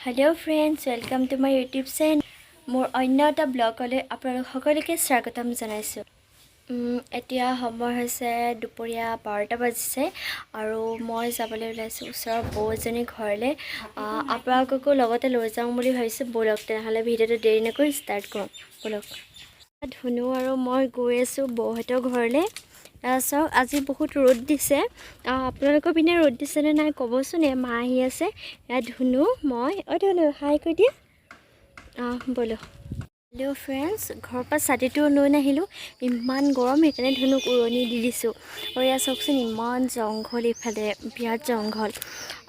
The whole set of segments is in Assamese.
Hello friends, welcome to my YouTube channel. मोर अन्य এটা ব্লগলৈ আপোনালোক সকলোকে স্বাগতম জনাইছোঁ। এতিয়া সময় হৈছে দুপৰীয়া 12টা বাজিছে আৰু মই যাবলৈ ওলাইছোঁ ওচৰৰ বৌ এজনীৰ ঘৰলৈ। আপোনালোককো লগতে লৈ যাওঁ বুলি ভাবিছোঁ। ব'লক তেনেহ'লে ভিডিঅ'টো দেৰি নকৰি ষ্টাৰ্ট কৰোঁ। ব'লক। ধুনু আৰু মই গৈ আছোঁ বৌহঁতৰ ঘৰলৈ। চাওক, আজি বহুত ৰ'দ দিছে। আপোনালোকৰ পিনে ৰ'দ দিছেনে নাই ক'বচোন। মা আহি আছে, এয়া ধুনু, মই। ধুনু হাই কৈ দিয়া। ব'লো। হেল্ল' ফ্ৰেণ্ডছ, ঘৰৰ পৰা ছাতিটো লৈ নাহিলোঁ, ইমান গৰম, সেইকাৰণে ধুনুক উৰণি দি দিছোঁ। আৰু এয়া চাওকচোন, ইমান জংঘল, ইফালে বিৰাট জংঘল।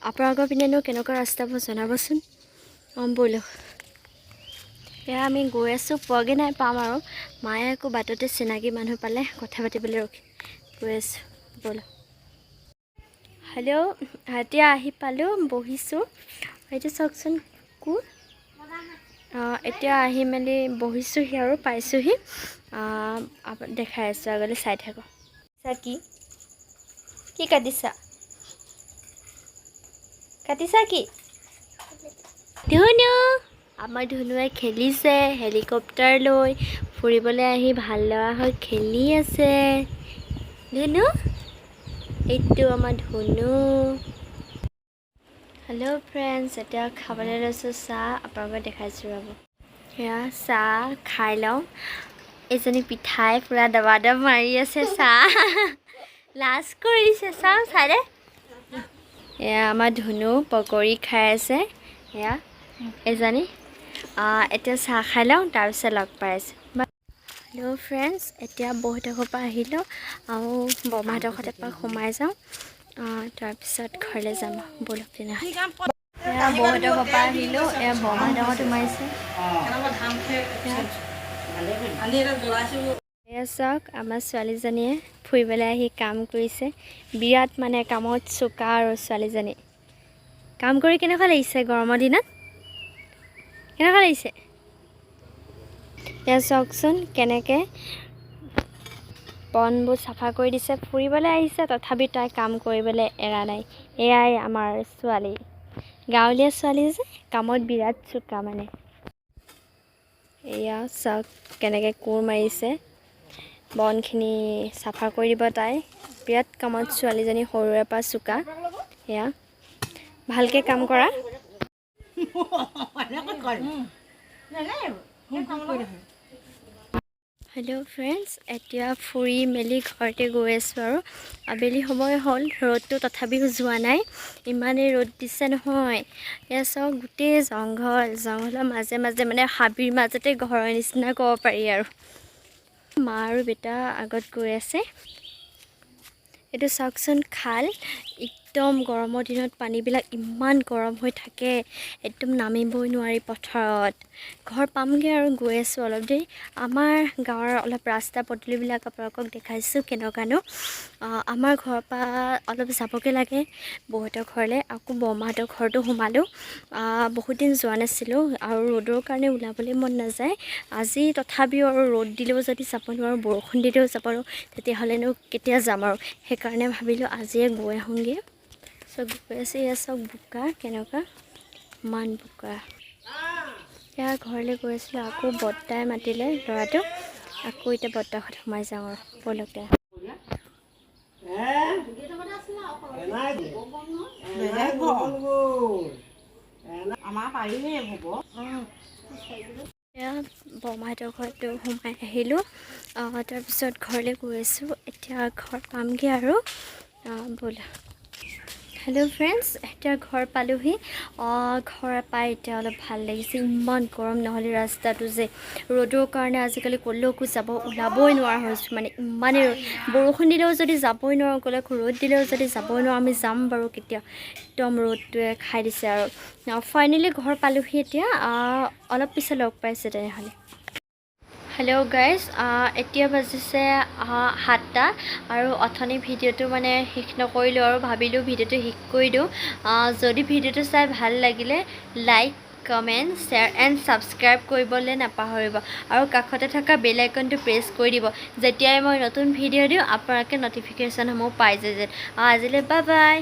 আপোনালোকৰ পিনেনো কেনেকুৱা ৰাস্তাবোৰ জনাবচোন। ব'লো। এয়া আমি গৈ আছোঁ, পোৱাগৈ নাই, পাম আৰু। মায়ে আকৌ বাটতে চিনাকি মানুহ পালে কথা পাতিবলৈ ৰখি গৈ আছোঁ। ব'লো। হেল্ল', এতিয়া আহি পালোঁ, বহিছোঁ। এইটো চাওকচোন কোৰ। এতিয়া আহি মেলি বহিছোঁহি আৰু পাইছোঁহি। দেখাই আছোঁ, আগলৈ চাই থাকোঁ। কি কি কাটিছা? কি ধুনু? আমাৰ ধুনুৱে খেলিছে হেলিকপ্টাৰ লৈ, ফুৰিবলৈ আহি ভাল লগা হৈ খেলি আছে। ধুনু, এইটো আমাৰ ধুনু। হেল্ল' ফ্ৰেণ্ডছ, এতিয়া খাবলৈ লৈছোঁ চাহ। আপোনালোকক দেখাইছোঁ ৰ'ব। সেয়া চাহ খাই লওঁ। এইজনী পিঠাই পূৰা দবা দব মাৰি আছে চাহ। লাজ কৰিছে, চাওঁ চাই দে। এয়া আমাৰ ধুনু পকৰি খাই আছে। এয়া এজনী। এতিয়া চাহ খাই লওঁ, তাৰপিছত লগ পাই আছোঁ। হেল্ল' ফ্ৰেণ্ডছ, এতিয়া বৌহঁতৰ ঘৰৰ পৰা আহিলোঁ আৰু বৰমাহঁতৰ ঘৰত এপাক সোমাই যাওঁ, তাৰপিছত ঘৰলৈ যাম। ব'লক তেনেহ'লে। এয়া বৌহঁতৰ ঘৰৰ পৰা আহিলোঁ, এয়া বৰমাহঁতৰ ঘৰত সোমাইছে। এয়া চাওক, আমাৰ ছোৱালীজনীয়ে ফুৰিবলৈ আহি কাম কৰিছে। বিৰাট মানে কামত চোকা আৰু ছোৱালীজনী। কাম কৰি কেনেকুৱা লাগিছে গৰমৰ দিনত? কেনেকুৱা লাগিছে? এয়া চাওকচোন কেনেকৈ বনবোৰ চাফা কৰি দিছে। ফুৰিবলৈ আহিছে, তথাপি তাই কাম কৰিবলৈ এৰা নাই। এয়াই আমাৰ ছোৱালী, গাঁৱলীয়া ছোৱালী যে, কামত বিৰাট চোকা মানে। এয়া চাওক কেনেকৈ কোৰ মাৰিছে, বনখিনি চাফা কৰি দিব তাই। বিৰাট কামত ছোৱালীজনী, সৰুৰে পৰা চোকা। এয়া ভালকৈ কাম কৰা। হেল্ল' ফ্ৰেণ্ডছ, এতিয়া ফুৰি মেলি ঘৰতে গৈ আছোঁ আৰু। আবেলি সময় হ'ল, ৰ'দটো তথাপিও যোৱা নাই, ইমানেই ৰ'দ দিছে নহয়। এয়া চাওক, গোটেই জংঘলৰ মাজে মাজে, মানে হাবিৰ মাজতে ঘৰৰ নিচিনা ক'ব পাৰি আৰু। মা আৰু বেটা আগত গৈ আছে। এইটো চাওকচোন খাল, একদম গৰমৰ দিনত পানীবিলাক ইমান গৰম হৈ থাকে, একদম নামিবই নোৱাৰি পথাৰত। ঘৰ পামগৈ আৰু গৈ আছোঁ অলপ দেৰি। আমাৰ গাঁৱৰ অলপ ৰাস্তা পদূলিবিলাক আপোনালোকক দেখাইছোঁ কেনেকুৱানো। আমাৰ ঘৰৰ পৰা অলপ যাবগৈ লাগে বৌহঁতৰ ঘৰলৈ। আকৌ বৰমাহঁতৰ ঘৰতো সোমালোঁ। বহুত দিন যোৱা নাছিলোঁ আৰু ৰ'দৰ কাৰণে ওলাবলৈ মন নাযায়। আজি তথাপিও আৰু ৰ'দ দিলেও যদি যাব নোৱাৰোঁ, বৰষুণ দিলেও যাব নোৱাৰোঁ, তেতিয়াহ'লেনো কেতিয়া যাম আৰু। সেইকাৰণে ভাবিলোঁ আজিয়ে গৈ আহোঁগৈ। চব গৈ আছে। এয়া চব বোকা, কেনেকুৱা ইমান বোকা। এয়া ঘৰলৈ গৈ আছিলোঁ, আকৌ বৰ্তাই মাতিলে ল'ৰাটো। আকৌ এতিয়া বৰ্তাৰ ঘৰত সোমাই যাওঁ আৰু। ব'লক দে। এয়া বৰমাহঁতৰ ঘৰতো সোমাই আহিলোঁ, তাৰপিছত ঘৰলৈ গৈ আছোঁ। এতিয়া ঘৰ পামগৈ আৰু। ব'লা। হেল্ল' ফ্ৰেণ্ডছ, এতিয়া ঘৰ পালোঁহি। ঘৰ পাই এতিয়া অলপ ভাল লাগিছে। ইমান গৰম, নহ'লে ৰাস্তাটো যে ৰ'দৰ কাৰণে আজিকালি ক'লৈকো ওলাবই নোৱাৰা হৈছোঁ, মানে ইমানেই ৰ'দ। বৰষুণ দিলেও যদি যাবই নোৱাৰোঁ, ক'লৈকো ৰ'দ দিলেও যদি যাবই নোৱাৰোঁ। আমি যাম বাৰু কেতিয়া, একদম ৰ'দটোৱে খাই দিছে আৰু। ফাইনেলি ঘৰ পালোঁহি এতিয়া। অলপ পিছত লগ পাইছোঁ তেনেহ'লে। হেল্ল' গাইজ, এতিয়া বাজিছে 7টা আৰু অথনি ভিডিঅ'টো মানে শেষ নকৰিলোঁ আৰু ভাবিলোঁ ভিডিঅ'টো শেষ কৰি দিওঁ। যদি ভিডিঅ'টো চাই ভাল লাগিলে like, comment, share and subscribe কৰিবলৈ নাপাহৰিব আৰু কাষতে থকা বেল আইকনটো প্ৰেছ কৰি দিব, যেতিয়াই মই নতুন ভিডিঅ' দিওঁ আপোনালোকে ন'টিফিকেশ্যনসমূহ পাই যায় যেন। আজিলৈ বাই বাই।